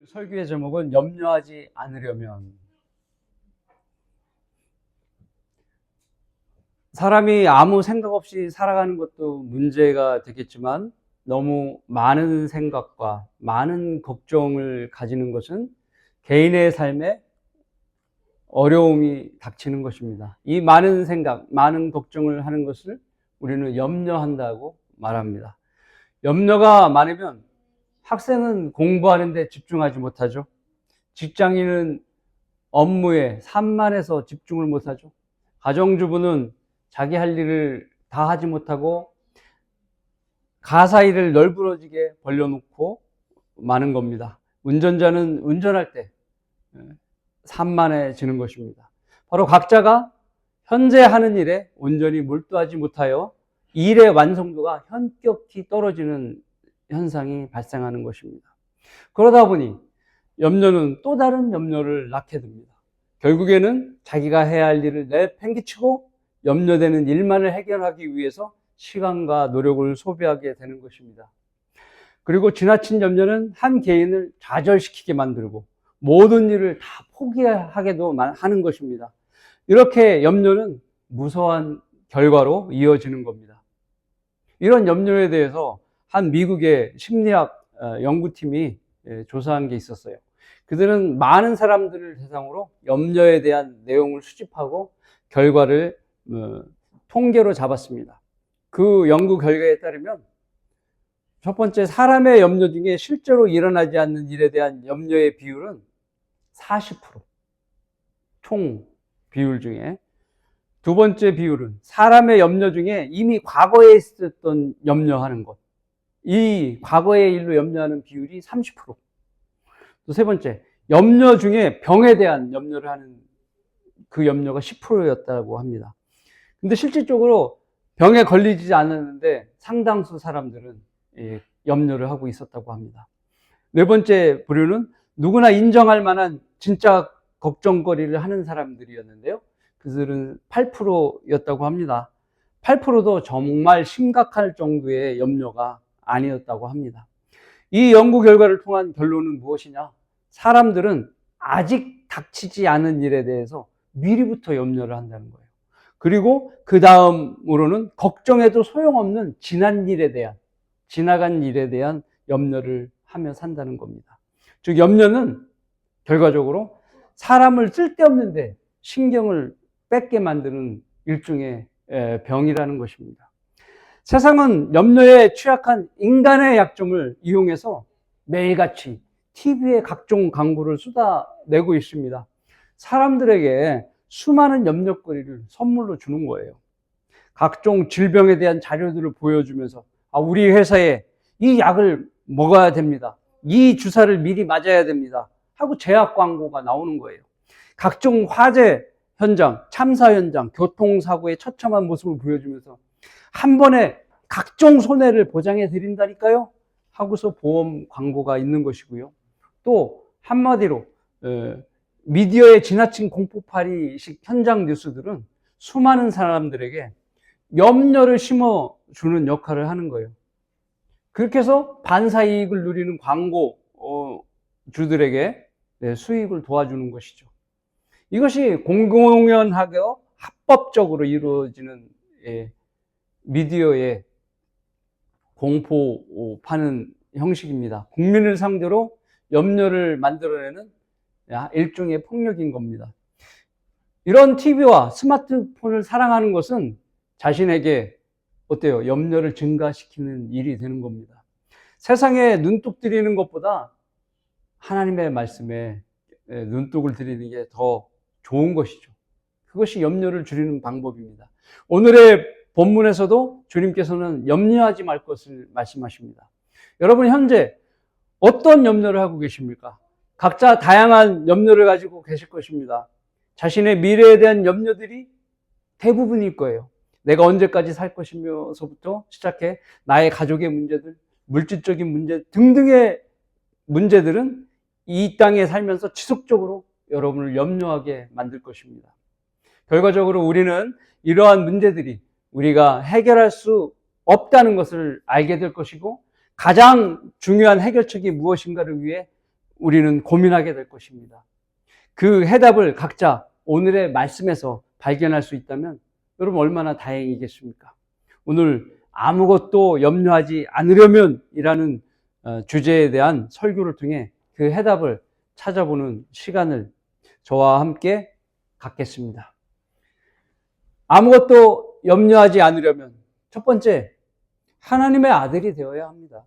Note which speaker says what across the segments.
Speaker 1: 설교의 제목은 염려하지 않으려면. 사람이 아무 생각 없이 살아가는 것도 문제가 되겠지만 너무 많은 생각과 많은 걱정을 가지는 것은 개인의 삶에 어려움이 닥치는 것입니다. 이 많은 생각, 많은 걱정을 하는 것을 우리는 염려한다고 말합니다. 염려가 많으면 학생은 공부하는 데 집중하지 못하죠. 직장인은 업무에 산만해서 집중을 못하죠. 가정주부는 자기 할 일을 다 하지 못하고 가사 일을 널브러지게 벌려놓고 마는 겁니다. 운전자는 운전할 때 산만해지는 것입니다. 바로 각자가 현재 하는 일에 온전히 몰두하지 못하여 일의 완성도가 현격히 떨어지는 현상이 발생하는 것입니다. 그러다 보니 염려는 또 다른 염려를 낳게 됩니다. 결국에는 자기가 해야 할 일을 내팽개치고 염려되는 일만을 해결하기 위해서 시간과 노력을 소비하게 되는 것입니다. 그리고 지나친 염려는 한 개인을 좌절시키게 만들고 모든 일을 다 포기하게도 하는 것입니다. 이렇게 염려는 무서운 결과로 이어지는 겁니다. 이런 염려에 대해서 한 미국의 심리학 연구팀이 조사한 게 있었어요. 그들은 많은 사람들을 대상으로 염려에 대한 내용을 수집하고 결과를 통계로 잡았습니다. 그 연구 결과에 따르면 첫 번째, 사람의 염려 중에 실제로 일어나지 않는 일에 대한 염려의 비율은 40%. 총 비율 중에. 두 번째 비율은 사람의 염려 중에 이미 과거에 있었던 염려하는 것. 이 과거의 일로 염려하는 비율이 30%. 또 세 번째, 염려 중에 병에 대한 염려를 하는 그 염려가 10%였다고 합니다. 근데 실질적으로 병에 걸리지 않았는데 상당수 사람들은 염려를 하고 있었다고 합니다. 네 번째 부류는 누구나 인정할 만한 진짜 걱정거리를 하는 사람들이었는데요. 그들은 8%였다고 합니다. 8%도 정말 심각할 정도의 염려가 아니었다고 합니다. 이 연구 결과를 통한 결론은 무엇이냐? 사람들은 아직 닥치지 않은 일에 대해서 미리부터 염려를 한다는 거예요. 그리고 그 다음으로는 걱정해도 소용없는 지난 일에 대한, 지나간 일에 대한 염려를 하며 산다는 겁니다. 즉 염려는 결과적으로 사람을 쓸데없는데 신경을 뺏게 만드는 일종의 병이라는 것입니다. 세상은 염려에 취약한 인간의 약점을 이용해서 매일같이 TV에 각종 광고를 쏟아내고 있습니다. 사람들에게 수많은 염려거리를 선물로 주는 거예요. 각종 질병에 대한 자료들을 보여주면서 우리 회사에 이 약을 먹어야 됩니다. 이 주사를 미리 맞아야 됩니다. 하고 제약 광고가 나오는 거예요. 각종 화재 현장, 참사 현장, 교통사고의 처참한 모습을 보여주면서 한 번에 각종 손해를 보장해 드린다니까요 하고서 보험 광고가 있는 것이고요. 또 한마디로 미디어의 지나친 공포팔이식 현장 뉴스들은 수많은 사람들에게 염려를 심어주는 역할을 하는 거예요. 그렇게 해서 반사이익을 누리는 광고주들에게 수익을 도와주는 것이죠. 이것이 공공연하게 합법적으로 이루어지는 미디어의 공포 파는 형식입니다. 국민을 상대로 염려를 만들어내는 일종의 폭력인 겁니다. 이런 TV와 스마트폰을 사랑하는 것은 자신에게 염려를 증가시키는 일이 되는 겁니다. 세상에 눈독 들이는 것보다 하나님의 말씀에 눈독을 들이는 게 더 좋은 것이죠. 그것이 염려를 줄이는 방법입니다. 오늘의 본문에서도 주님께서는 염려하지 말 것을 말씀하십니다. 여러분 현재 어떤 염려를 하고 계십니까? 각자 다양한 염려를 가지고 계실 것입니다. 자신의 미래에 대한 염려들이 대부분일 거예요. 내가 언제까지 살 것이며서부터 시작해 나의 가족의 문제들, 물질적인 문제 등등의 문제들은 이 땅에 살면서 지속적으로 여러분을 염려하게 만들 것입니다. 결과적으로 우리는 이러한 문제들이 우리가 해결할 수 없다는 것을 알게 될 것이고 가장 중요한 해결책이 무엇인가를 위해 우리는 고민하게 될 것입니다. 그 해답을 각자 오늘의 말씀에서 발견할 수 있다면 여러분 얼마나 다행이겠습니까? 오늘 아무것도 염려하지 않으려면 이라는 주제에 대한 설교를 통해 그 해답을 찾아보는 시간을 저와 함께 갖겠습니다. 아무것도 염려하지 않으려면 첫 번째, 하나님의 아들이 되어야 합니다.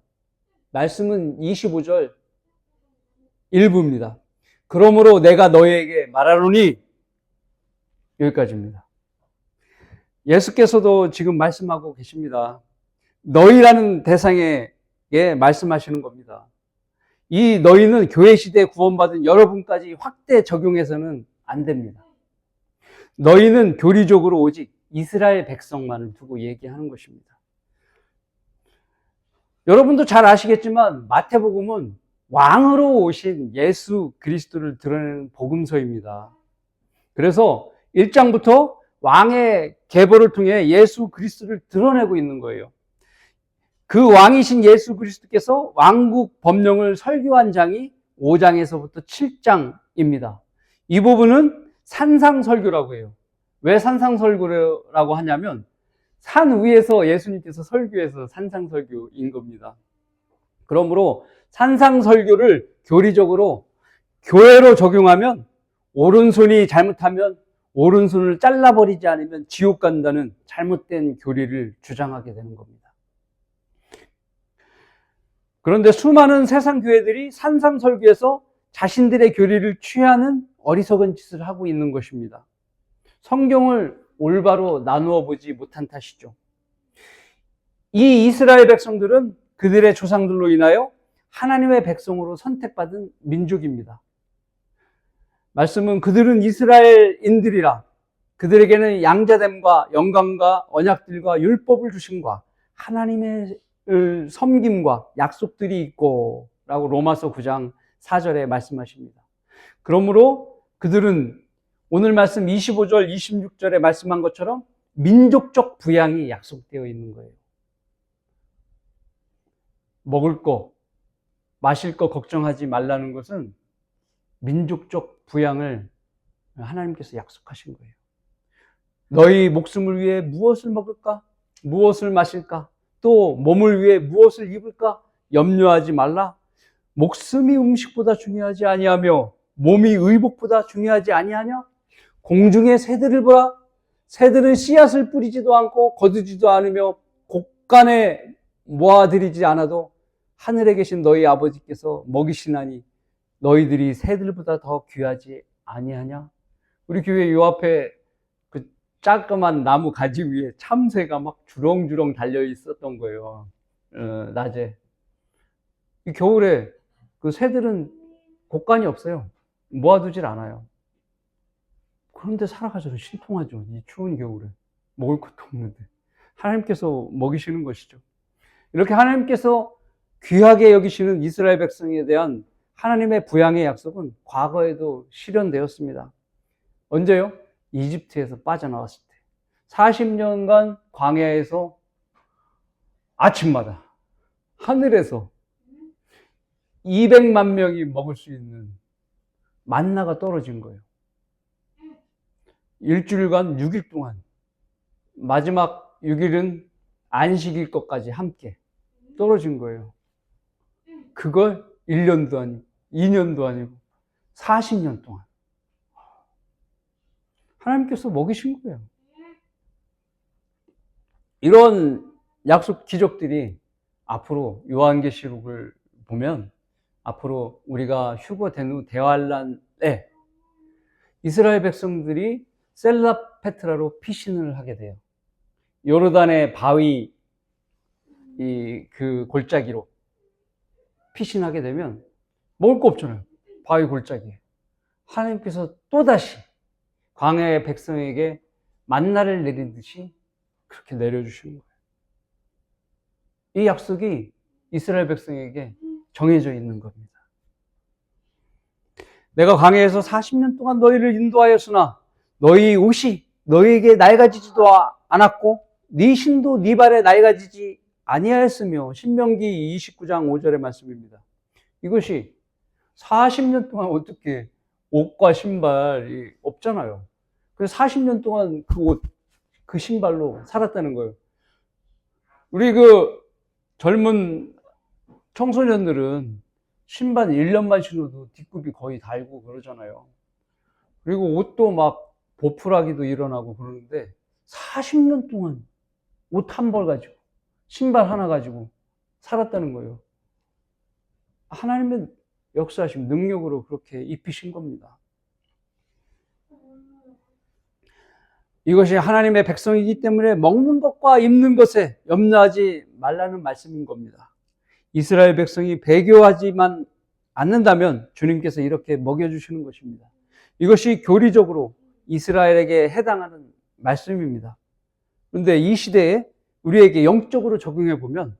Speaker 1: 말씀은 25절 일부입니다. 그러므로 내가 너희에게 말하노니, 여기까지입니다. 예수께서도 지금 말씀하고 계십니다. 너희라는 대상에게 말씀하시는 겁니다. 이 너희는 교회 시대에 구원받은 여러분까지 확대 적용해서는 안 됩니다. 너희는 교리적으로 오직 이스라엘 백성만을 두고 얘기하는 것입니다. 여러분도 잘 아시겠지만 마태복음은 왕으로 오신 예수 그리스도를 드러내는 복음서입니다. 그래서 1장부터 왕의 계보를 통해 예수 그리스도를 드러내고 있는 거예요. 그 왕이신 예수 그리스도께서 왕국 법령을 설교한 장이 5장에서부터 7장입니다. 이 부분은 산상설교라고 해요. 왜 산상설교라고 하냐면 산 위에서 예수님께서 설교해서 산상설교인 겁니다. 그러므로 산상설교를 교리적으로 교회로 적용하면 오른손이 잘못하면 오른손을 잘라버리지 않으면 지옥 간다는 잘못된 교리를 주장하게 되는 겁니다. 그런데 수많은 세상 교회들이 산상설교에서 자신들의 교리를 취하는 어리석은 짓을 하고 있는 것입니다. 성경을 올바로 나누어 보지 못한 탓이죠. 이 이스라엘 백성들은 그들의 조상들로 인하여 하나님의 백성으로 선택받은 민족입니다. 말씀은 그들은 이스라엘인들이라 그들에게는 양자됨과 영광과 언약들과 율법을 주심과 하나님의 섬김과 약속들이 있고 라고 로마서 9장 4절에 말씀하십니다. 그러므로 그들은 오늘 말씀 25절 26절에 말씀한 것처럼 민족적 부양이 약속되어 있는 거예요. 먹을 거, 마실 거 걱정하지 말라는 것은 민족적 부양을 하나님께서 약속하신 거예요. 너희 목숨을 위해 무엇을 먹을까? 무엇을 마실까? 또 몸을 위해 무엇을 입을까? 염려하지 말라. 목숨이 음식보다 중요하지 아니하며 몸이 의복보다 중요하지 아니하냐? 공중의 새들을 보라. 새들은 씨앗을 뿌리지도 않고 거두지도 않으며 곡간에 모아들이지 않아도 하늘에 계신 너희 아버지께서 먹이시나니 너희들이 새들보다 더 귀하지 아니하냐? 우리 교회 요 앞에 그 자그만 나무 가지 위에 참새가 막 주렁주렁 달려 있었던 거예요. 낮에. 이 겨울에 그 새들은 곡간이 없어요. 모아두질 않아요. 그런데 살아가셔도 신통하죠. 이 추운 겨울에. 먹을 것도 없는데. 하나님께서 먹이시는 것이죠. 이렇게 하나님께서 귀하게 여기시는 이스라엘 백성에 대한 하나님의 부양의 약속은 과거에도 실현되었습니다. 언제요? 이집트에서 빠져나왔을 때. 40년간 광야에서 아침마다 하늘에서 200만 명이 먹을 수 있는 만나가 떨어진 거예요. 일주일간 6일 동안 마지막 6일은 안식일 것까지 함께 떨어진 거예요. 그걸 1년도 아니고 2년도 아니고 40년 동안 하나님께서 먹이신 거예요. 이런 약속 기적들이 앞으로 요한계시록을 보면 앞으로 우리가 휴거된 후 대환란에 이스라엘 백성들이 셀라페트라로 피신을 하게 돼요. 요르단의 바위 그 골짜기로 피신하게 되면 먹을 거 없잖아요. 바위 골짜기에. 하나님께서 또다시 광야의 백성에게 만나를 내리듯이 그렇게 내려주시는 거예요. 이 약속이 이스라엘 백성에게 정해져 있는 겁니다. 내가 광야에서 40년 동안 너희를 인도하였으나 너희 옷이 너희에게 낡아지지도 않았고 네 신도 네 발에 낡아지지 아니하였으며 신명기 29장 5절의 말씀입니다. 이것이 40년 동안 어떻게 옷과 신발이 없잖아요. 그래서 40년 동안 그 옷, 그 신발로 살았다는 거예요. 우리 그 젊은 청소년들은 신발 1년만 신어도 뒷굽이 거의 달고 그러잖아요. 그리고 옷도 막 보풀하기도 일어나고 그러는데 40년 동안 옷 한 벌 가지고 신발 하나 가지고 살았다는 거예요. 하나님의 역사하신 능력으로 그렇게 입히신 겁니다. 이것이 하나님의 백성이기 때문에 먹는 것과 입는 것에 염려하지 말라는 말씀인 겁니다. 이스라엘 백성이 배교하지만 않는다면 주님께서 이렇게 먹여주시는 것입니다. 이것이 교리적으로 이스라엘에게 해당하는 말씀입니다. 그런데 이 시대에 우리에게 영적으로 적용해 보면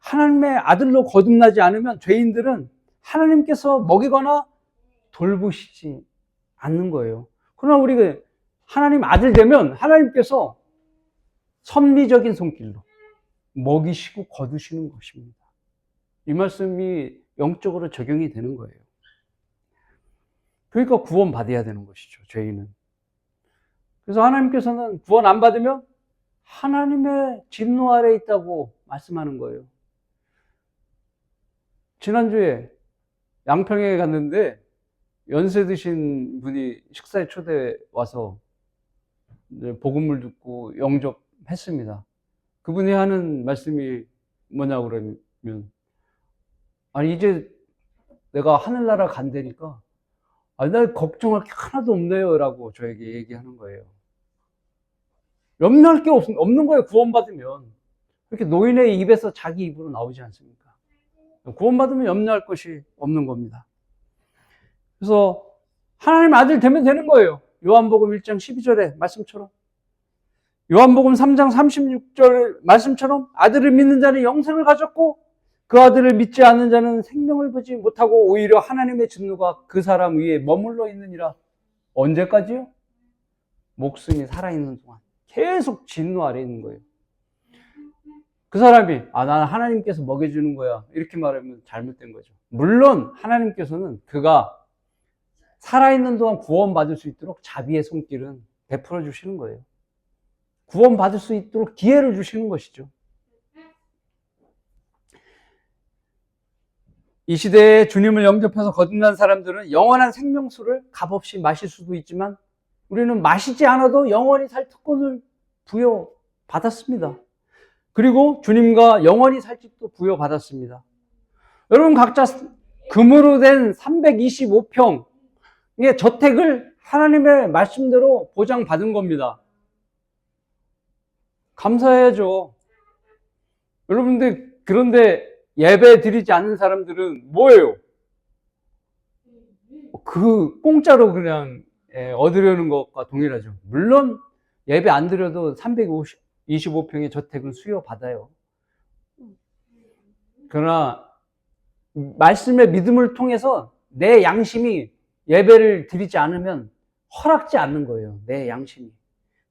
Speaker 1: 하나님의 아들로 거듭나지 않으면 죄인들은 하나님께서 먹이거나 돌보시지 않는 거예요. 그러나 우리가 하나님 아들 되면 하나님께서 섭리적인 손길로 먹이시고 거두시는 것입니다. 이 말씀이 영적으로 적용이 되는 거예요. 그러니까 구원 받아야 되는 것이죠, 죄인은. 그래서 하나님께서는 구원 안 받으면 하나님의 진노 아래에 있다고 말씀하는 거예요. 지난주에 양평에 갔는데 연세 드신 분이 식사에 초대 와서 복음을 듣고 영접했습니다. 그분이 하는 말씀이 뭐냐고 그러면, 아니 이제 내가 하늘나라 간다니까 나 걱정할 게 하나도 없네요 라고 저에게 얘기하는 거예요. 염려할 게 없는 거예요. 구원받으면. 그렇게 노인의 입에서 자기 입으로 나오지 않습니까? 구원받으면 염려할 것이 없는 겁니다. 그래서 하나님 아들 되면 되는 거예요. 요한복음 1장 12절의 말씀처럼, 요한복음 3장 36절 말씀처럼 아들을 믿는 자는 영생을 가졌고 그 아들을 믿지 않는 자는 생명을 보지 못하고 오히려 하나님의 진노가 그 사람 위에 머물러 있느니라. 언제까지요? 목숨이 살아있는 동안 계속 진노 아래 있는 거예요. 그 사람이 나는 하나님께서 먹여주는 거야 이렇게 말하면 잘못된 거죠. 물론 하나님께서는 그가 살아있는 동안 구원받을 수 있도록 자비의 손길은 베풀어 주시는 거예요. 구원받을 수 있도록 기회를 주시는 것이죠. 이 시대에 주님을 영접해서 거듭난 사람들은 영원한 생명수를 값없이 마실 수도 있지만 우리는 마시지 않아도 영원히 살 특권을 부여받았습니다. 그리고 주님과 영원히 살 집도 부여받았습니다. 여러분 각자 금으로 된 325평의 저택을 하나님의 말씀대로 보장받은 겁니다. 감사해야죠. 여러분들 그런데 예배 드리지 않는 사람들은 뭐예요? 그 공짜로 그냥 얻으려는 것과 동일하죠. 물론 예배 안 드려도 325평의 저택은 수여받아요. 그러나 말씀의 믿음을 통해서 내 양심이 예배를 드리지 않으면 허락지 않는 거예요. 내 양심이.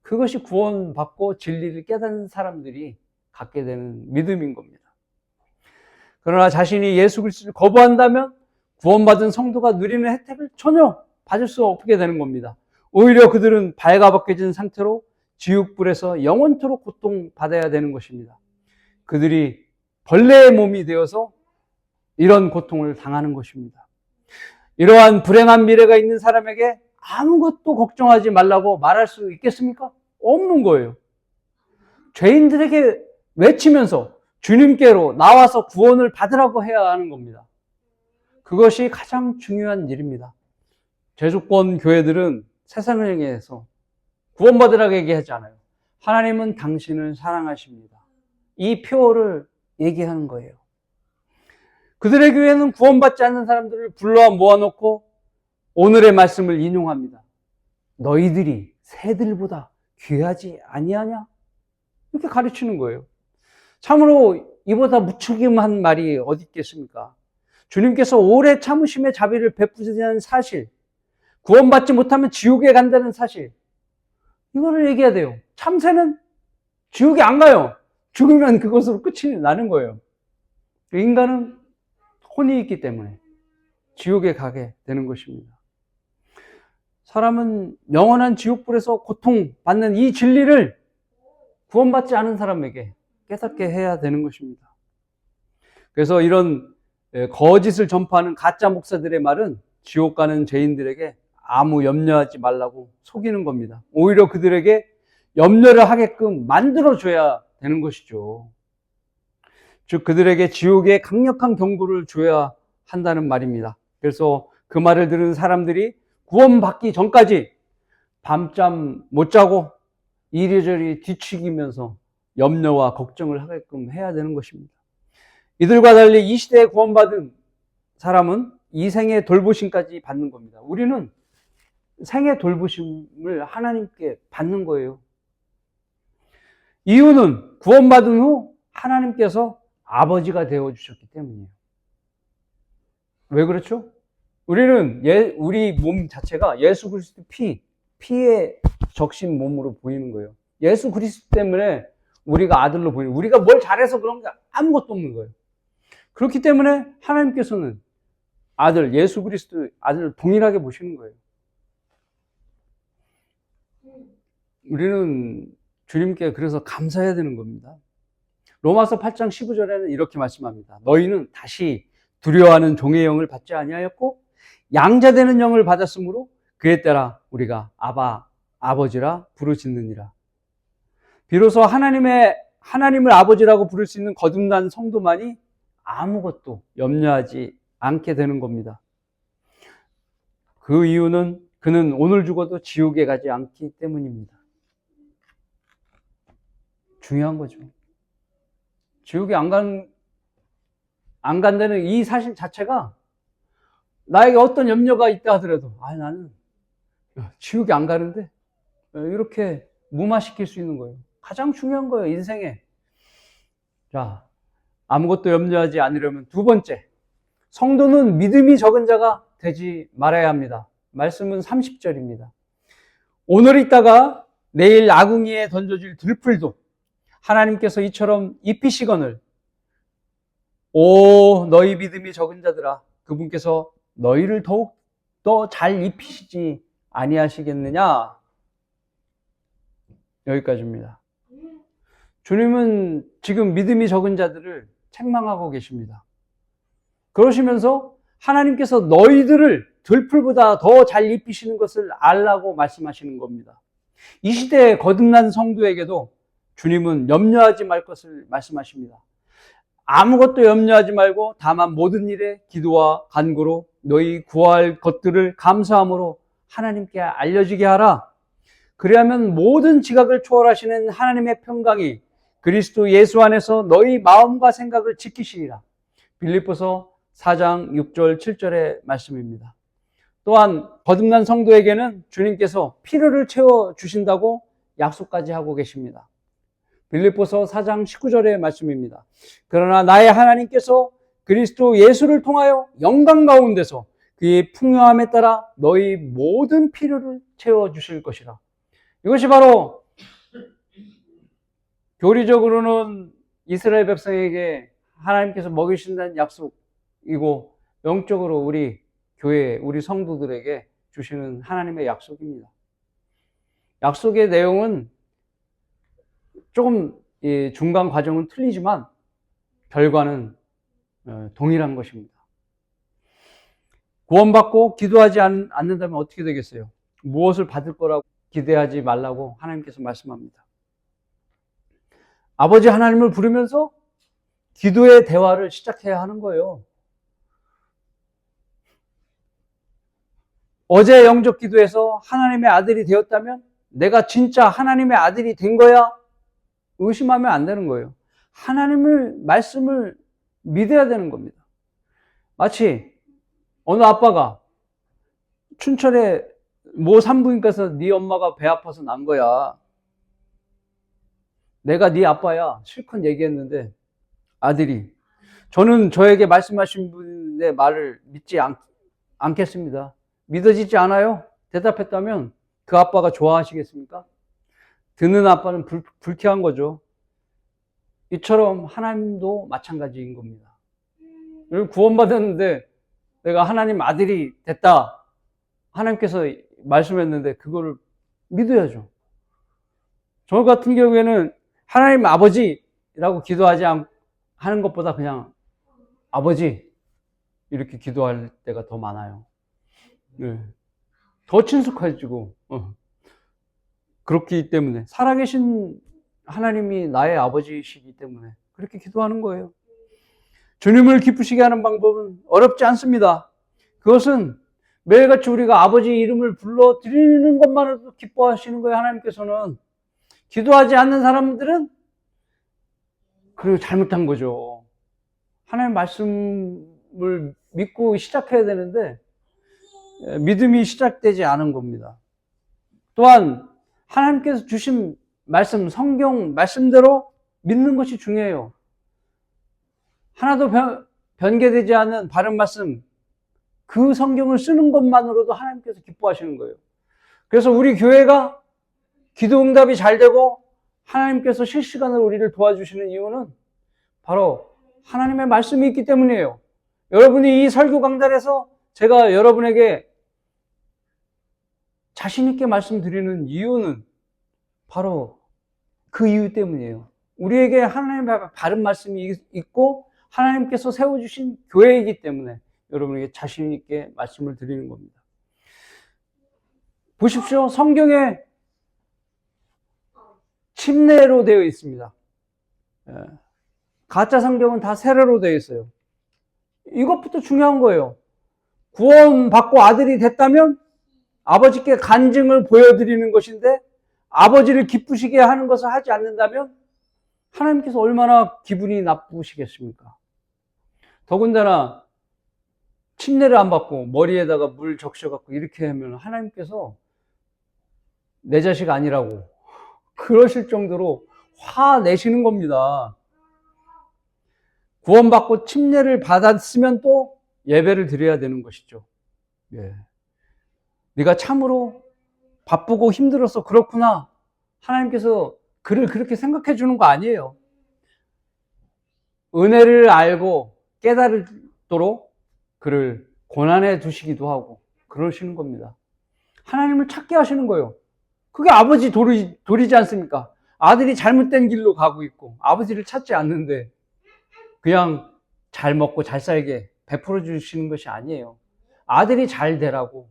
Speaker 1: 그것이 구원받고 진리를 깨닫는 사람들이 갖게 되는 믿음인 겁니다. 그러나 자신이 예수 그리스도를 거부한다면 구원받은 성도가 누리는 혜택을 전혀 받을 수 없게 되는 겁니다. 오히려 그들은 발가벗겨진 상태로 지옥불에서 영원토록 고통받아야 되는 것입니다. 그들이 벌레의 몸이 되어서 이런 고통을 당하는 것입니다. 이러한 불행한 미래가 있는 사람에게 아무것도 걱정하지 말라고 말할 수 있겠습니까? 없는 거예요. 죄인들에게 외치면서 주님께로 나와서 구원을 받으라고 해야 하는 겁니다. 그것이 가장 중요한 일입니다. 제주권 교회들은 세상을 향해서 구원받으라고 얘기하지 않아요. 하나님은 당신을 사랑하십니다. 이 표어를 얘기하는 거예요. 그들의 교회는 구원받지 않는 사람들을 불러 모아놓고 오늘의 말씀을 인용합니다. 너희들이 새들보다 귀하지 아니하냐? 이렇게 가르치는 거예요. 참으로 이보다 무책임한 말이 어디 있겠습니까? 주님께서 오래 참으심의 자비를 베푸시는 사실, 구원받지 못하면 지옥에 간다는 사실, 이거를 얘기해야 돼요. 참새는 지옥에 안 가요. 죽으면 그것으로 끝이 나는 거예요. 인간은 혼이 있기 때문에 지옥에 가게 되는 것입니다. 사람은 영원한 지옥불에서 고통받는 이 진리를 구원받지 않은 사람에게 깨닫게 해야 되는 것입니다. 그래서 이런 거짓을 전파하는 가짜 목사들의 말은 지옥 가는 죄인들에게 아무 염려하지 말라고 속이는 겁니다. 오히려 그들에게 염려를 하게끔 만들어줘야 되는 것이죠. 즉 그들에게 지옥의 강력한 경고를 줘야 한다는 말입니다. 그래서 그 말을 들은 사람들이 구원받기 전까지 밤잠 못 자고 이리저리 뒤척이면서 염려와 걱정을 하게끔 해야 되는 것입니다. 이들과 달리 이 시대에 구원받은 사람은 이 생의 돌보심까지 받는 겁니다. 우리는 생의 돌보심을 하나님께 받는 거예요. 이유는 구원받은 후 하나님께서 아버지가 되어주셨기 때문이에요. 왜 그렇죠? 우리는 우리 몸 자체가 예수 그리스도 피에 적신 몸으로 보이는 거예요. 예수 그리스도 때문에 우리가 아들로 보이는, 우리가 뭘 잘해서 그런 게 아무것도 없는 거예요. 그렇기 때문에 하나님께서는 아들, 예수 그리스도 아들을 동일하게 보시는 거예요. 우리는 주님께 그래서 감사해야 되는 겁니다. 로마서 8장 15절에는 이렇게 말씀합니다. 너희는 다시 두려워하는 종의 영을 받지 아니하였고 양자되는 영을 받았으므로 그에 따라 우리가 아버지라 부르짖느니라. 비로소 하나님을 아버지라고 부를 수 있는 거듭난 성도만이 아무것도 염려하지 않게 되는 겁니다. 그 이유는 그는 오늘 죽어도 지옥에 가지 않기 때문입니다. 중요한 거죠. 지옥에 안 간다는 이 사실 자체가 나에게 어떤 염려가 있다 하더라도 나는 지옥에 안 가는데 이렇게 무마시킬 수 있는 거예요. 가장 중요한 거예요, 인생에. 자, 아무것도 염려하지 않으려면 두 번째, 성도는 믿음이 적은 자가 되지 말아야 합니다. 말씀은 30절입니다. 오늘 있다가 내일 아궁이에 던져질 들풀도 하나님께서 이처럼 입히시거늘 오 너희 믿음이 적은 자들아 그분께서 너희를 더욱 더 잘 입히시지 아니하시겠느냐. 여기까지입니다. 주님은 지금 믿음이 적은 자들을 책망하고 계십니다. 그러시면서 하나님께서 너희들을 들풀보다 더 잘 입히시는 것을 알라고 말씀하시는 겁니다. 이 시대에 거듭난 성도에게도 주님은 염려하지 말 것을 말씀하십니다. 아무것도 염려하지 말고 다만 모든 일에 기도와 간구로 너희 구할 것들을 감사함으로 하나님께 알려지게 하라. 그리하면 모든 지각을 초월하시는 하나님의 평강이 그리스도 예수 안에서 너희 마음과 생각을 지키시리라. 빌립보서 4장 6절 7절의 말씀입니다. 또한 거듭난 성도에게는 주님께서 필요를 채워주신다고 약속까지 하고 계십니다. 빌립보서 4장 19절의 말씀입니다. 그러나 나의 하나님께서 그리스도 예수를 통하여 영광 가운데서 그의 풍요함에 따라 너희 모든 필요를 채워주실 것이라. 이것이 바로 교리적으로는 이스라엘 백성에게 하나님께서 먹이신다는 약속이고 영적으로 우리 교회, 우리 성도들에게 주시는 하나님의 약속입니다. 약속의 내용은 조금 중간 과정은 틀리지만 결과는 동일한 것입니다. 구원받고 기도하지 않는다면 어떻게 되겠어요? 무엇을 받을 거라고 기대하지 말라고 하나님께서 말씀합니다. 아버지 하나님을 부르면서 기도의 대화를 시작해야 하는 거예요. 어제 영적 기도에서 하나님의 아들이 되었다면 내가 진짜 하나님의 아들이 된 거야? 의심하면 안 되는 거예요. 하나님을 말씀을 믿어야 되는 겁니다. 마치 어느 아빠가 춘천에 모 산부인과에서 네 엄마가 배 아파서 난 거야. 내가 네 아빠야. 실컷 얘기했는데 아들이 저는 저에게 말씀하신 분의 말을 믿지 않겠습니다. 믿어지지 않아요? 대답했다면 그 아빠가 좋아하시겠습니까? 듣는 아빠는 불쾌한 거죠. 이처럼 하나님도 마찬가지인 겁니다. 구원받았는데 내가 하나님 아들이 됐다. 하나님께서 말씀했는데 그거를 믿어야죠. 저 같은 경우에는 하나님 아버지라고 기도하지 하는 것보다 그냥 아버지 이렇게 기도할 때가 더 많아요. 네. 더 친숙해지고 그렇기 때문에 살아계신 하나님이 나의 아버지이시기 때문에 그렇게 기도하는 거예요. 주님을 기쁘시게 하는 방법은 어렵지 않습니다. 그것은 매일같이 우리가 아버지 이름을 불러드리는 것만으로도 기뻐하시는 거예요. 하나님께서는. 기도하지 않는 사람들은 그리고 잘못한 거죠. 하나님 말씀을 믿고 시작해야 되는데 믿음이 시작되지 않은 겁니다. 또한 하나님께서 주신 말씀, 성경 말씀대로 믿는 것이 중요해요. 하나도 변개되지 않은 바른 말씀, 그 성경을 쓰는 것만으로도 하나님께서 기뻐하시는 거예요. 그래서 우리 교회가 기도 응답이 잘 되고 하나님께서 실시간으로 우리를 도와주시는 이유는 바로 하나님의 말씀이 있기 때문이에요. 여러분이 이 설교 강단에서 제가 여러분에게 자신 있게 말씀드리는 이유는 바로 그 이유 때문이에요. 우리에게 하나님의 바른 말씀이 있고 하나님께서 세워주신 교회이기 때문에 여러분에게 자신 있게 말씀을 드리는 겁니다. 보십시오. 성경에 침례로 되어 있습니다. 가짜 성경은 다 세례로 되어 있어요. 이것부터 중요한 거예요. 구원받고 아들이 됐다면 아버지께 간증을 보여드리는 것인데 아버지를 기쁘시게 하는 것을 하지 않는다면 하나님께서 얼마나 기분이 나쁘시겠습니까? 더군다나 침례를 안 받고 머리에다가 물 적셔갖고 이렇게 하면 하나님께서 내 자식 아니라고 그러실 정도로 화내시는 겁니다. 구원받고 침례를 받았으면 또 예배를 드려야 되는 것이죠. 예. 네가 참으로 바쁘고 힘들어서 그렇구나. 하나님께서 그를 그렇게 생각해 주는 거 아니에요. 은혜를 알고 깨달도록 그를 고난해 두시기도 하고 그러시는 겁니다. 하나님을 찾게 하시는 거예요. 그게 아버지 도리지 않습니까? 아들이 잘못된 길로 가고 있고 아버지를 찾지 않는데 그냥 잘 먹고 잘 살게 베풀어 주시는 것이 아니에요. 아들이 잘 되라고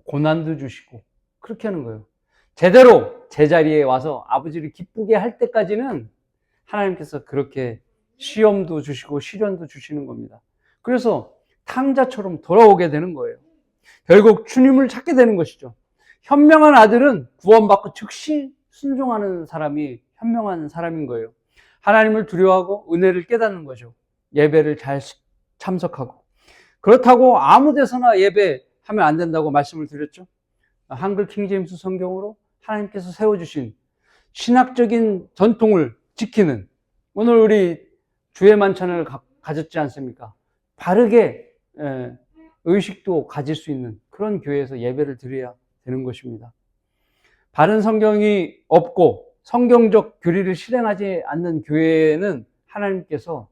Speaker 1: 고난도 주시고 그렇게 하는 거예요. 제대로 제자리에 와서 아버지를 기쁘게 할 때까지는 하나님께서 그렇게 시험도 주시고 시련도 주시는 겁니다. 그래서 탕자처럼 돌아오게 되는 거예요. 결국 주님을 찾게 되는 것이죠. 현명한 아들은 구원받고 즉시 순종하는 사람이 현명한 사람인 거예요. 하나님을 두려워하고 은혜를 깨닫는 거죠. 예배를 잘 참석하고. 그렇다고 아무 데서나 예배하면 안 된다고 말씀을 드렸죠. 한글 킹제임스 성경으로 하나님께서 세워주신 신학적인 전통을 지키는, 오늘 우리 주의 만찬을 가졌지 않습니까? 바르게 의식도 가질 수 있는 그런 교회에서 예배를 드려야 되는 것입니다. 바른 성경이 없고 성경적 교리를 실행하지 않는 교회는 하나님께서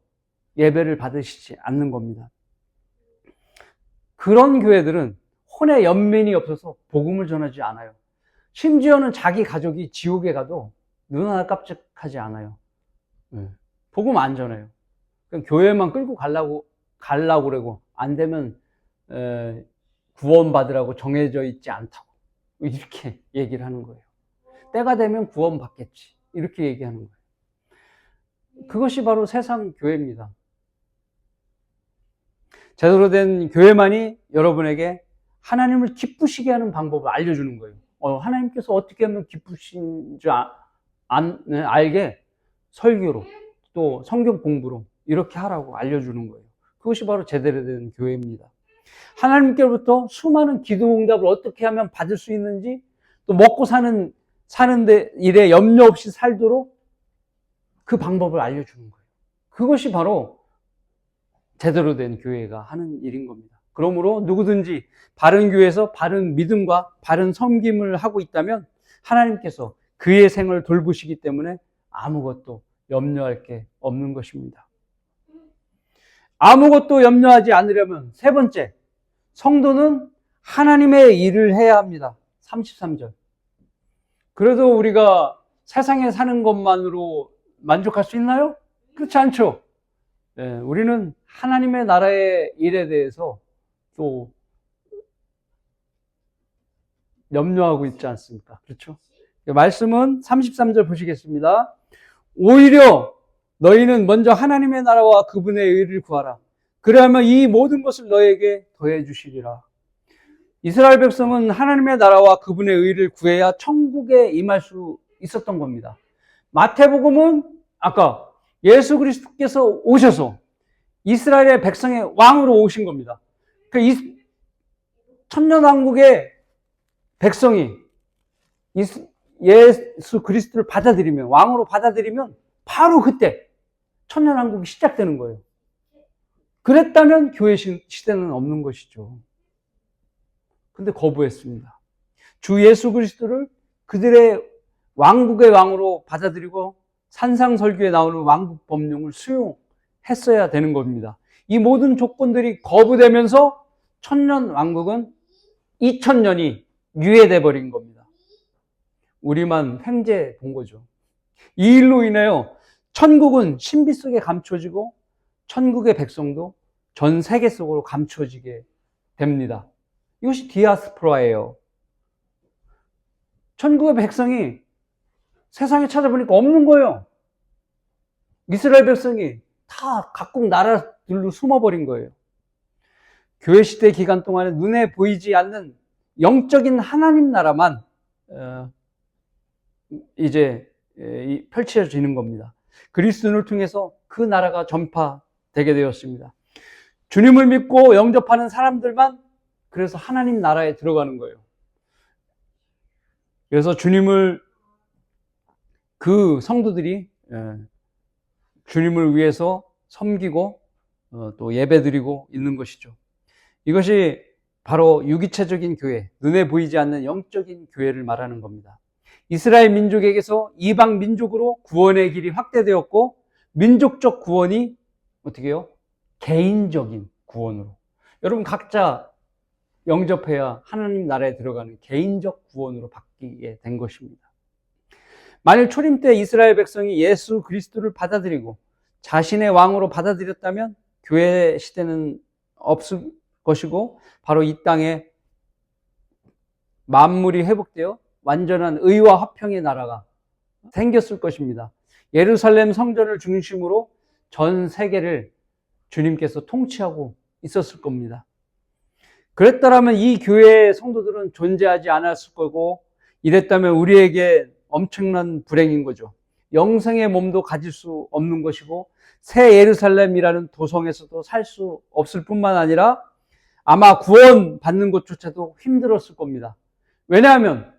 Speaker 1: 예배를 받으시지 않는 겁니다. 그런 교회들은 혼의 연민이 없어서 복음을 전하지 않아요. 심지어는 자기 가족이 지옥에 가도 눈 하나 깜짝하지 않아요. 복음 안 전해요. 그냥 교회만 끌고 가려고 그러고 안 되면 구원받으라고 정해져 있지 않다고 이렇게 얘기를 하는 거예요. 때가 되면 구원받겠지 이렇게 얘기하는 거예요. 그것이 바로 세상 교회입니다. 제대로 된 교회만이 여러분에게 하나님을 기쁘시게 하는 방법을 알려주는 거예요. 하나님께서 어떻게 하면 기쁘신 줄 알게 설교로 또 성경 공부로 이렇게 하라고 알려주는 거예요. 그것이 바로 제대로 된 교회입니다. 하나님께로부터 수많은 기도 응답을 어떻게 하면 받을 수 있는지, 또 먹고 사는 일에 염려 없이 살도록 그 방법을 알려주는 거예요. 그것이 바로 제대로 된 교회가 하는 일인 겁니다. 그러므로 누구든지 바른 교회에서 바른 믿음과 바른 섬김을 하고 있다면 하나님께서 그의 생을 돌보시기 때문에 아무것도 염려할 게 없는 것입니다. 아무것도 염려하지 않으려면 세 번째, 성도는 하나님의 일을 해야 합니다. 33절. 그래도 우리가 세상에 사는 것만으로 만족할 수 있나요? 그렇지 않죠. 네, 우리는 하나님의 나라의 일에 대해서 또 염려하고 있지 않습니까? 그렇죠? 말씀은 33절 보시겠습니다. 오히려 너희는 먼저 하나님의 나라와 그분의 의를 구하라. 그래야만 이 모든 것을 너에게 더해 주시리라. 이스라엘 백성은 하나님의 나라와 그분의 의를 구해야 천국에 임할 수 있었던 겁니다. 마태복음은 아까 예수 그리스도께서 오셔서 이스라엘의 백성의 왕으로 오신 겁니다. 이 천년왕국의 백성이 예수 그리스도를 받아들이면, 왕으로 받아들이면 바로 그때 천년왕국이 시작되는 거예요. 그랬다면 교회 시대는 없는 것이죠. 근데 거부했습니다. 주 예수 그리스도를 그들의 왕국의 왕으로 받아들이고 산상설교에 나오는 왕국 법령을 수용했어야 되는 겁니다. 이 모든 조건들이 거부되면서 천년 왕국은 2000년이 유예돼 버린 겁니다. 우리만 횡재 본 거죠. 이 일로 인하여 천국은 신비 속에 감춰지고 천국의 백성도 전 세계 속으로 감춰지게 됩니다. 이것이 디아스포라예요. 천국의 백성이 세상에 찾아보니까 없는 거예요. 이스라엘 백성이 다 각국 나라들로 숨어버린 거예요. 교회 시대 기간 동안에 눈에 보이지 않는 영적인 하나님 나라만 이제 펼쳐지는 겁니다. 그리스도를 통해서 그 나라가 전파되게 되었습니다. 주님을 믿고 영접하는 사람들만 그래서 하나님 나라에 들어가는 거예요. 그래서 그 성도들이 주님을 위해서 섬기고 또 예배드리고 있는 것이죠. 이것이 바로 유기체적인 교회, 눈에 보이지 않는 영적인 교회를 말하는 겁니다. 이스라엘 민족에게서 이방 민족으로 구원의 길이 확대되었고 민족적 구원이 어떻게 해요? 개인적인 구원으로. 여러분 각자 영접해야 하나님 나라에 들어가는 개인적 구원으로 바뀌게 된 것입니다. 만일 초림 때 이스라엘 백성이 예수 그리스도를 받아들이고 자신의 왕으로 받아들였다면 교회 시대는 없을 것이고 바로 이 땅에 만물이 회복되어 완전한 의와 화평의 나라가 생겼을 것입니다. 예루살렘 성전을 중심으로 전 세계를 주님께서 통치하고 있었을 겁니다. 그랬더라면 이 교회의 성도들은 존재하지 않았을 거고 이랬다면 우리에게 엄청난 불행인 거죠. 영생의 몸도 가질 수 없는 것이고 새 예루살렘이라는 도성에서도 살 수 없을 뿐만 아니라 아마 구원 받는 것조차도 힘들었을 겁니다. 왜냐하면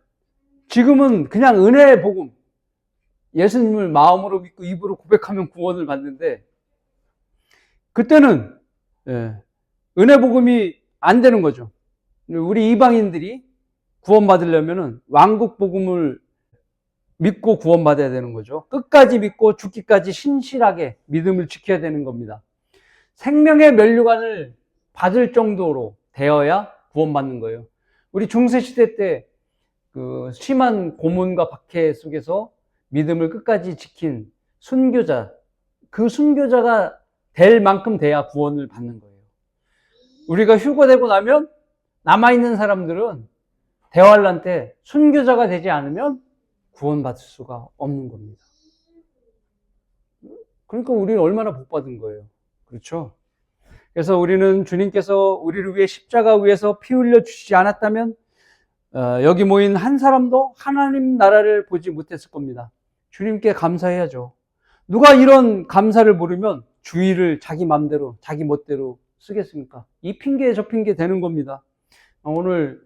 Speaker 1: 지금은 그냥 은혜의 복음, 예수님을 마음으로 믿고 입으로 고백하면 구원을 받는데 그때는 은혜 복음이 안 되는 거죠. 우리 이방인들이 구원받으려면 왕국 복음을 믿고 구원받아야 되는 거죠. 끝까지 믿고 죽기까지 신실하게 믿음을 지켜야 되는 겁니다. 생명의 면류관을 받을 정도로 되어야 구원받는 거예요. 우리 중세시대 때 그 심한 고문과 박해 속에서 믿음을 끝까지 지킨 순교자, 그 순교자가 될 만큼 돼야 구원을 받는 거예요. 우리가 휴거되고 나면 남아있는 사람들은 대환란 때 순교자가 되지 않으면 구원받을 수가 없는 겁니다. 그러니까 우리는 얼마나 복받은 거예요. 그렇죠? 그래서 우리는 주님께서 우리를 위해 십자가 위에서 피 흘려 주시지 않았다면 여기 모인 한 사람도 하나님 나라를 보지 못했을 겁니다. 주님께 감사해야죠. 누가 이런 감사를 모르면 주의를 자기 마음대로 자기 멋대로 쓰겠습니까? 이 핑계 저 핑계 되는 겁니다. 오늘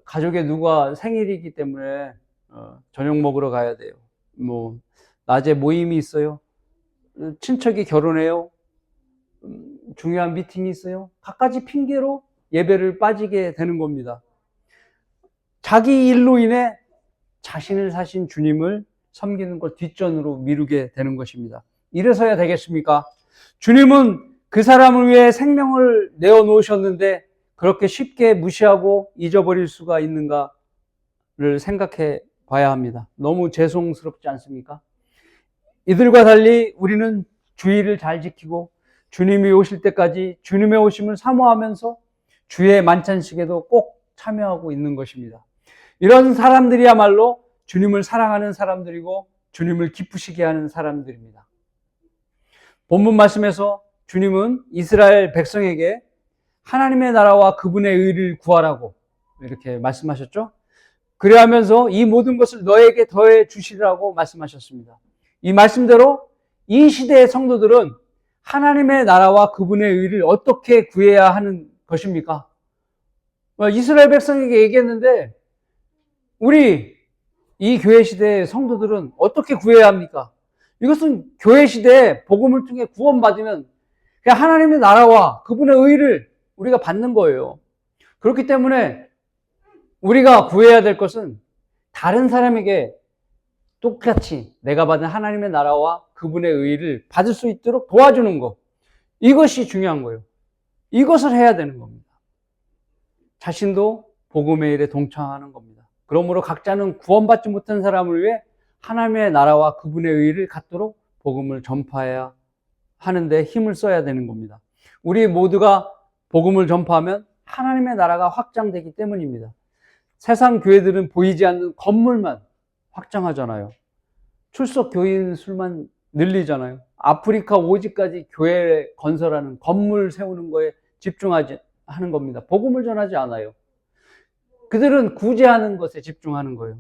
Speaker 1: 가족에 누가 생일이기 때문에 저녁 먹으러 가야 돼요. 뭐 낮에 모임이 있어요. 친척이 결혼해요. 중요한 미팅이 있어요. 갖가지 핑계로 예배를 빠지게 되는 겁니다. 자기 일로 인해 자신을 사신 주님을 섬기는 걸 뒷전으로 미루게 되는 것입니다. 이래서야 되겠습니까? 주님은 그 사람을 위해 생명을 내어놓으셨는데 그렇게 쉽게 무시하고 잊어버릴 수가 있는가를 생각해 봐야 합니다. 너무 죄송스럽지 않습니까? 이들과 달리 우리는 주의를 잘 지키고 주님이 오실 때까지 주님의 오심을 사모하면서 주의 만찬식에도 꼭 참여하고 있는 것입니다. 이런 사람들이야말로 주님을 사랑하는 사람들이고 주님을 기쁘시게 하는 사람들입니다. 본문 말씀에서 주님은 이스라엘 백성에게 하나님의 나라와 그분의 의를 구하라고 이렇게 말씀하셨죠. 그래하면서 이 모든 것을 너에게 더해 주시라고 말씀하셨습니다. 이 말씀대로 이 시대의 성도들은 하나님의 나라와 그분의 의를 어떻게 구해야 하는 것입니까? 이스라엘 백성에게 얘기했는데 우리 이 교회 시대의 성도들은 어떻게 구해야 합니까? 이것은 교회 시대에 복음을 통해 구원받으면 그냥 하나님의 나라와 그분의 의를 우리가 받는 거예요. 그렇기 때문에 우리가 구해야 될 것은 다른 사람에게 똑같이 내가 받은 하나님의 나라와 그분의 의를 받을 수 있도록 도와주는 것. 이것이 중요한 거예요. 이것을 해야 되는 겁니다. 자신도 복음의 일에 동참하는 겁니다. 그러므로 각자는 구원받지 못한 사람을 위해 하나님의 나라와 그분의 의를 갖도록 복음을 전파해야 하는데 힘을 써야 되는 겁니다. 우리 모두가 복음을 전파하면 하나님의 나라가 확장되기 때문입니다. 세상 교회들은 보이지 않는 건물만 확장하잖아요. 출석 교인 수만 늘리잖아요. 아프리카 오지까지 교회 건설하는 건물 세우는 거에 집중하지 하는 겁니다. 복음을 전하지 않아요. 그들은 구제하는 것에 집중하는 거예요.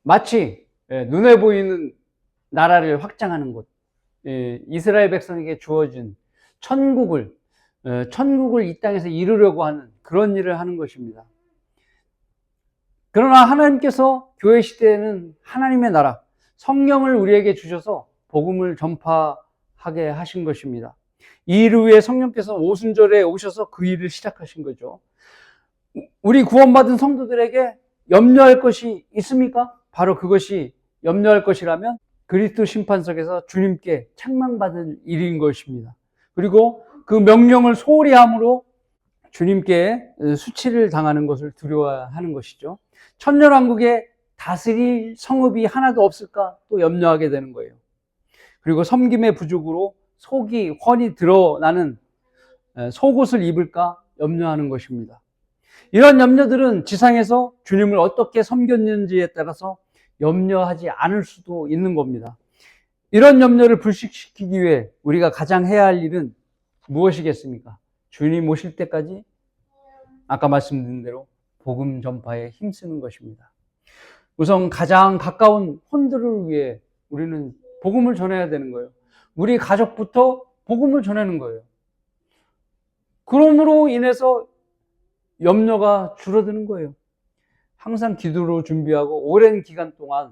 Speaker 1: 마치 눈에 보이는 나라를 확장하는 것, 이스라엘 백성에게 주어진 천국을 이 땅에서 이루려고 하는 그런 일을 하는 것입니다. 그러나 하나님께서 교회 시대에는 하나님의 나라, 성령을 우리에게 주셔서 복음을 전파하게 하신 것입니다. 이 일을 위해 성령께서 오순절에 오셔서 그 일을 시작하신 거죠. 우리 구원받은 성도들에게 염려할 것이 있습니까? 바로 그것이 염려할 것이라면 그리스도 심판석에서 주님께 책망받을 일인 것입니다. 그리고 그 명령을 소홀히 함으로 주님께 수치를 당하는 것을 두려워하는 것이죠. 천년왕국에 다스릴 성읍이 하나도 없을까 또 염려하게 되는 거예요. 그리고 섬김의 부족으로 속이 훤히 드러나는 속옷을 입을까 염려하는 것입니다. 이런 염려들은 지상에서 주님을 어떻게 섬겼는지에 따라서 염려하지 않을 수도 있는 겁니다. 이런 염려를 불식시키기 위해 우리가 가장 해야 할 일은 무엇이겠습니까? 주님 오실 때까지 아까 말씀드린 대로 복음 전파에 힘쓰는 것입니다. 우선 가장 가까운 혼들을 위해 우리는 복음을 전해야 되는 거예요. 우리 가족부터 복음을 전하는 거예요. 그러므로 인해서 염려가 줄어드는 거예요. 항상 기도로 준비하고 오랜 기간 동안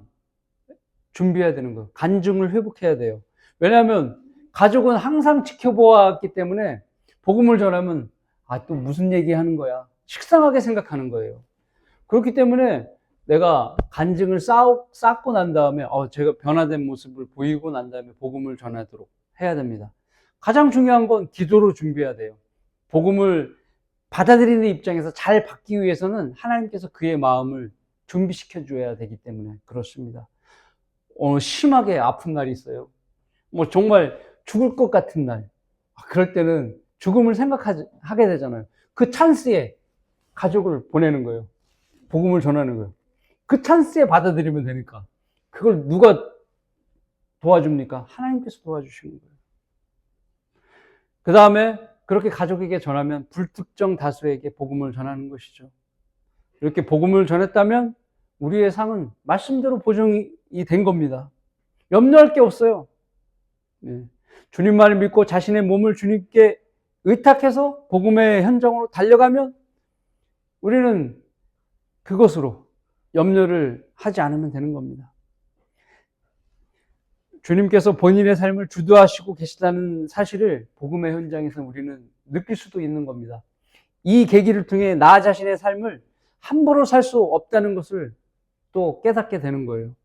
Speaker 1: 준비해야 되는 거예요. 간증을 회복해야 돼요. 왜냐하면 가족은 항상 지켜보았기 때문에 복음을 전하면 또 무슨 얘기하는 거야. 식상하게 생각하는 거예요. 그렇기 때문에 내가 간증을 쌓고 난 다음에 제가 변화된 모습을 보이고 난 다음에 복음을 전하도록 해야 됩니다. 가장 중요한 건 기도로 준비해야 돼요. 복음을 받아들이는 입장에서 잘 받기 위해서는 하나님께서 그의 마음을 준비시켜 줘야 되기 때문에 그렇습니다. 심하게 아픈 날이 있어요. 정말 죽을 것 같은 날. 그럴 때는 죽음을 생각하게 되잖아요. 그 찬스에 가족을 보내는 거예요. 복음을 전하는 거예요. 그 찬스에 받아들이면 되니까. 그걸 누가 도와줍니까? 하나님께서 도와주시는 거예요. 그 다음에 그렇게 가족에게 전하면 불특정 다수에게 복음을 전하는 것이죠. 이렇게 복음을 전했다면 우리의 상은 말씀대로 보정이 된 겁니다. 염려할 게 없어요. 주님만을 믿고 자신의 몸을 주님께 의탁해서 복음의 현장으로 달려가면 우리는 그것으로 염려를 하지 않으면 되는 겁니다. 주님께서 본인의 삶을 주도하시고 계시다는 사실을 복음의 현장에서 우리는 느낄 수도 있는 겁니다. 이 계기를 통해 나 자신의 삶을 함부로 살 수 없다는 것을 또 깨닫게 되는 거예요.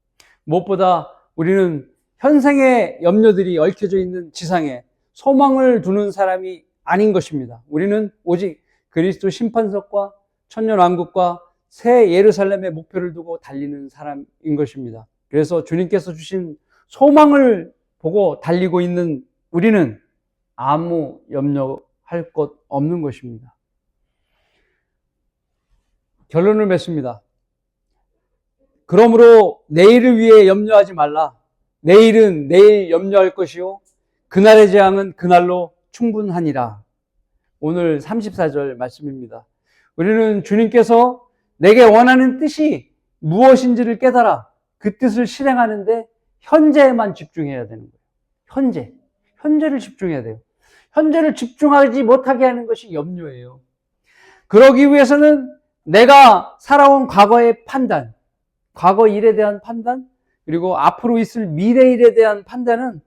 Speaker 1: 무엇보다 우리는 현생의 염려들이 얽혀져 있는 지상에 소망을 두는 사람이 아닌 것입니다. 우리는 오직 그리스도 심판석과 천년왕국과 새 예루살렘의 목표를 두고 달리는 사람인 것입니다. 그래서 주님께서 주신 소망을 보고 달리고 있는 우리는 아무 염려할 것 없는 것입니다. 결론을 맺습니다. 그러므로 내일을 위해 염려하지 말라. 내일은 내일 염려할 것이요 그날의 재앙은 그날로 충분하니라. 오늘 34절 말씀입니다. 우리는 주님께서 내게 원하는 뜻이 무엇인지를 깨달아 그 뜻을 실행하는데 현재에만 집중해야 되는 거예요. 현재를 집중해야 돼요. 현재를 집중하지 못하게 하는 것이 염려예요. 그러기 위해서는 내가 살아온 과거의 판단, 과거 일에 대한 판단, 그리고 앞으로 있을 미래 일에 대한 판단은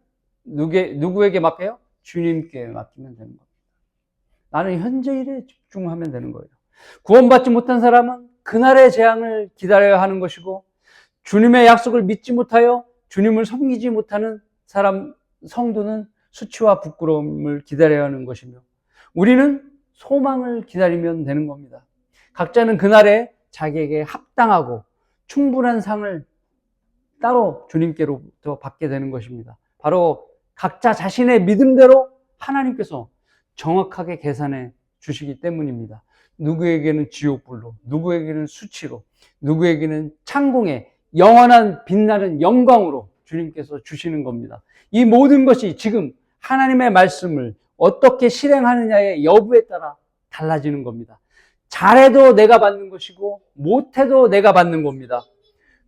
Speaker 1: 누구에게 맡겨요? 주님께 맡기면 되는 겁니다. 나는 현재 일에 집중하면 되는 거예요. 구원받지 못한 사람은 그날의 재앙을 기다려야 하는 것이고, 주님의 약속을 믿지 못하여 주님을 섬기지 못하는 사람, 성도는 수치와 부끄러움을 기다려야 하는 것이며, 우리는 소망을 기다리면 되는 겁니다. 각자는 그날에 자기에게 합당하고 충분한 상을 따로 주님께로부터 받게 되는 것입니다. 바로 각자 자신의 믿음대로 하나님께서 정확하게 계산해 주시기 때문입니다. 누구에게는 지옥불로, 누구에게는 수치로, 누구에게는 창공에 영원한 빛나는 영광으로 주님께서 주시는 겁니다. 이 모든 것이 지금 하나님의 말씀을 어떻게 실행하느냐의 여부에 따라 달라지는 겁니다. 잘해도 내가 받는 것이고 못해도 내가 받는 겁니다.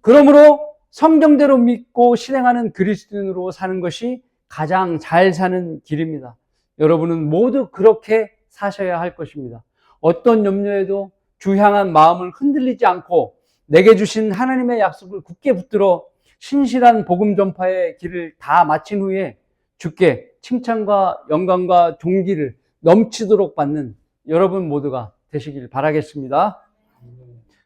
Speaker 1: 그러므로 성경대로 믿고 실행하는 그리스도인으로 사는 것이 가장 잘 사는 길입니다. 여러분은 모두 그렇게 사셔야 할 것입니다. 어떤 염려에도 주 향한 마음을 흔들리지 않고 내게 주신 하나님의 약속을 굳게 붙들어 신실한 복음 전파의 길을 다 마친 후에 주께 칭찬과 영광과 존귀를 넘치도록 받는 여러분 모두가 되시길 바라겠습니다.